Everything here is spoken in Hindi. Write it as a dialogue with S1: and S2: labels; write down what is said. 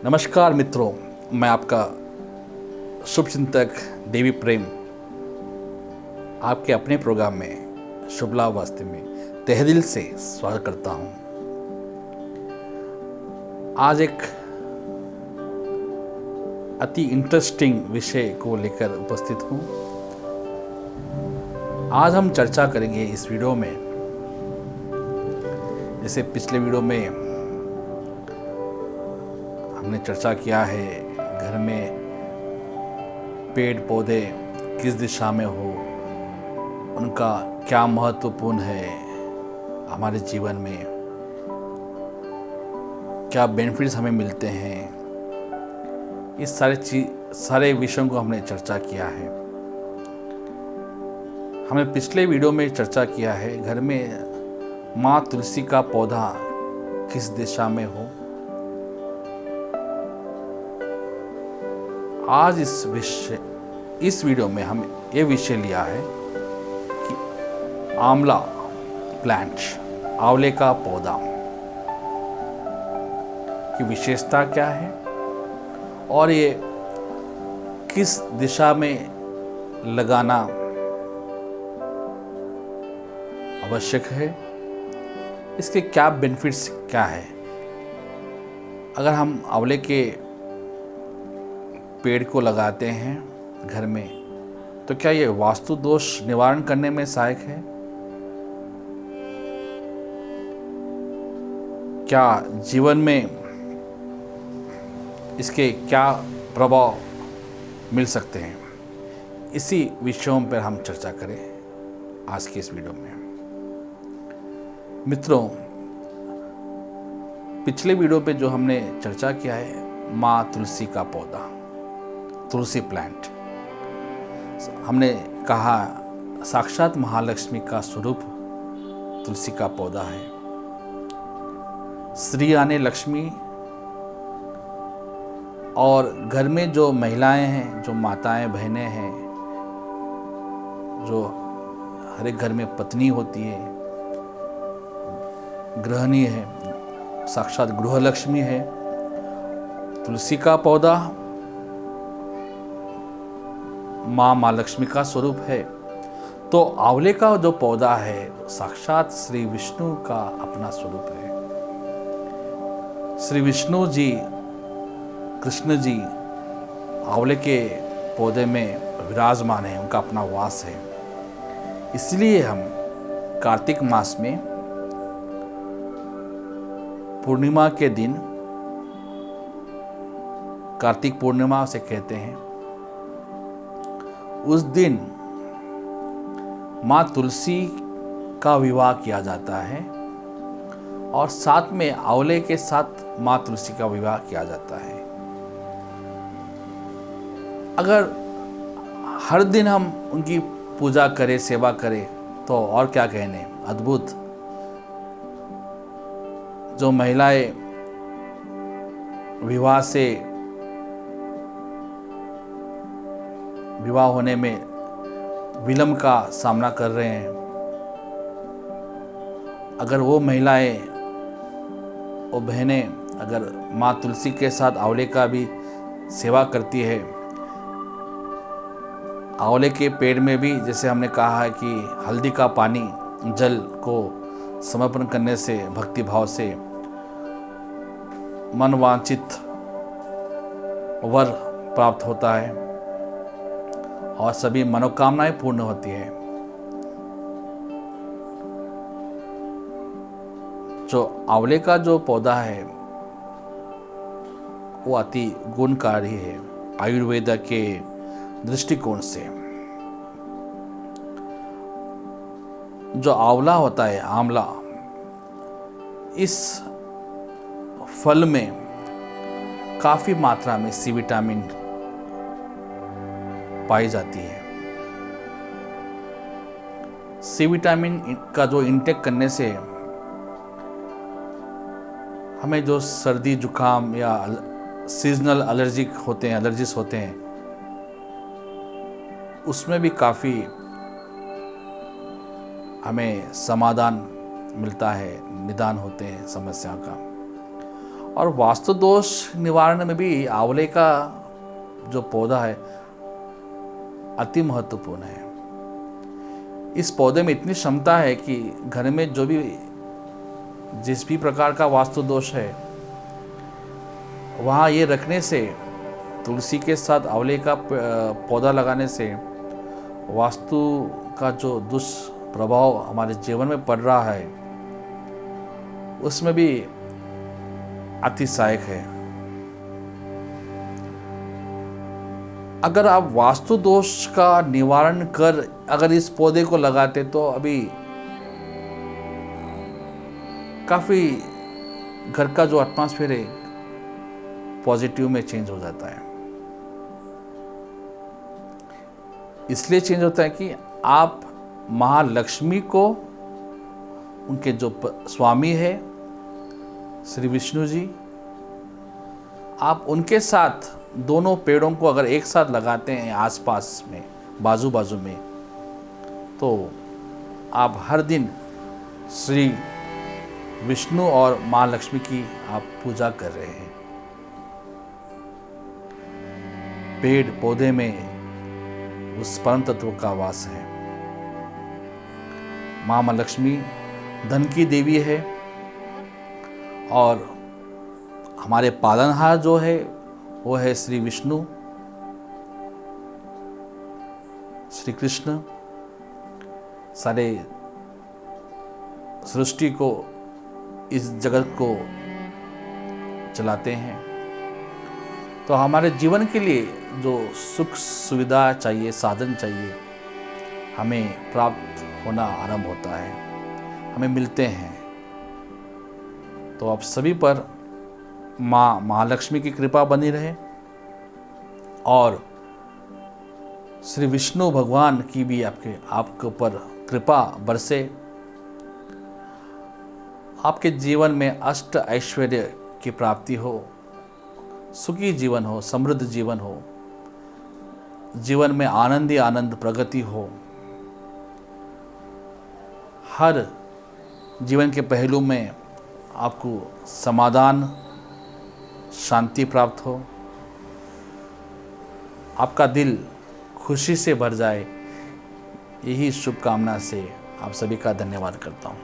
S1: नमस्कार मित्रों, मैं आपका शुभचिंतक देवी प्रेम आपके अपने प्रोग्राम में शुभ लाभ वास्ते में तहे दिल से स्वागत करता हूं। आज एक अति इंटरेस्टिंग विषय को लेकर उपस्थित हूं। आज हम चर्चा करेंगे इस वीडियो में, जैसे पिछले वीडियो में हमने चर्चा किया है, घर में पेड़ पौधे किस दिशा में हो, उनका क्या महत्वपूर्ण है, हमारे जीवन में क्या बेनिफिट्स हमें मिलते हैं, इस सारे विषयों को हमने चर्चा किया है। हमने पिछले वीडियो में चर्चा किया है घर में माँ तुलसी का पौधा किस दिशा में हो। आज इस वीडियो में हम ये विषय लिया है कि आंवला प्लांट, आंवले का पौधा की विशेषता क्या है और ये किस दिशा में लगाना आवश्यक है, इसके क्या बेनिफिट्स क्या है। अगर हम आंवले के पेड़ को लगाते हैं घर में तो क्या ये वास्तु दोष निवारण करने में सहायक है? क्या जीवन में इसके क्या प्रभाव मिल सकते हैं? इसी विषयों पर हम चर्चा करें आज के इस वीडियो में। मित्रों, पिछले वीडियो पे जो हमने चर्चा किया है माँ तुलसी का पौधा, तुलसी प्लांट, हमने कहा साक्षात महालक्ष्मी का स्वरूप तुलसी का पौधा है। श्री आने लक्ष्मी, और घर में जो महिलाएं हैं, जो माताएं बहनें हैं, जो हर एक घर में पत्नी होती है, गृहिणी है, साक्षात गृहलक्ष्मी है। तुलसी का पौधा माँ महालक्ष्मी का स्वरूप है, तो आंवले का जो पौधा है साक्षात श्री विष्णु का अपना स्वरूप है। श्री विष्णु जी, कृष्ण जी आंवले के पौधे में विराजमान है, उनका अपना वास है। इसलिए हम कार्तिक मास में पूर्णिमा के दिन, कार्तिक पूर्णिमा से कहते हैं, उस दिन माँ तुलसी का विवाह किया जाता है और साथ में आंवले के साथ माँ तुलसी का विवाह किया जाता है। अगर हर दिन हम उनकी पूजा करें, सेवा करें तो और क्या कहने, अद्भुत। जो महिलाएं विवाह होने में विलंब का सामना कर रहे हैं, अगर वो महिलाएं, वो बहनें अगर माँ तुलसी के साथ आंवले का भी सेवा करती है, आंवले के पेड़ में भी जैसे हमने कहा है कि हल्दी का पानी, जल को समर्पण करने से, भक्ति भाव से मनवांछित वर प्राप्त होता है और सभी मनोकामनाएं पूर्ण होती है। जो आंवले का जो पौधा है वो अति गुणकारी है आयुर्वेद के दृष्टिकोण से। जो आंवला होता है, आंवला, इस फल में काफी मात्रा में सी विटामिन पाई जाती है। सी विटामिन का जो इंटेक करने से हमें जो सर्दी जुकाम या सीजनल एलर्जीज होते हैं, उसमें भी काफ़ी हमें समाधान मिलता है, निदान होते हैं समस्या का। और वास्तु दोष निवारण में भी आंवले का जो पौधा है अति महत्वपूर्ण है। इस पौधे में इतनी क्षमता है कि घर में जो भी जिस भी प्रकार का वास्तु दोष है वहाँ ये रखने से, तुलसी के साथ आंवले का पौधा लगाने से वास्तु का जो दुष्प्रभाव हमारे जीवन में पड़ रहा है उसमें भी अति सहायक है। अगर आप वास्तु दोष का निवारण कर अगर इस पौधे को लगाते तो अभी काफ़ी घर का जो एटमॉस्फेयर है पॉजिटिव में चेंज हो जाता है। इसलिए चेंज होता है कि आप महालक्ष्मी को, उनके जो स्वामी है श्री विष्णु जी, आप उनके साथ दोनों पेड़ों को अगर एक साथ लगाते हैं आसपास में, बाजू बाजू में, तो आप हर दिन श्री विष्णु और माँ लक्ष्मी की आप पूजा कर रहे हैं। पेड़ पौधे में उस परम तत्व का वास है। माँ लक्ष्मी धन की देवी है और हमारे पालनहार जो है वो है श्री विष्णु, श्री कृष्ण। सारे सृष्टि को, इस जगत को चलाते हैं। तो हमारे जीवन के लिए जो सुख सुविधा चाहिए, साधन चाहिए, हमें प्राप्त होना आरंभ होता है, हमें मिलते हैं। तो आप सभी पर माँ महालक्ष्मी की कृपा बनी रहे और श्री विष्णु भगवान की भी आपके ऊपर कृपा बरसे। आपके जीवन में अष्ट ऐश्वर्य की प्राप्ति हो, सुखी जीवन हो, समृद्ध जीवन हो, जीवन में आनंद ही आनंद, प्रगति हो। हर जीवन के पहलू में आपको समाधान, शांति प्राप्त हो, आपका दिल खुशी से भर जाए, यही शुभकामना से आप सभी का धन्यवाद करता हूँ।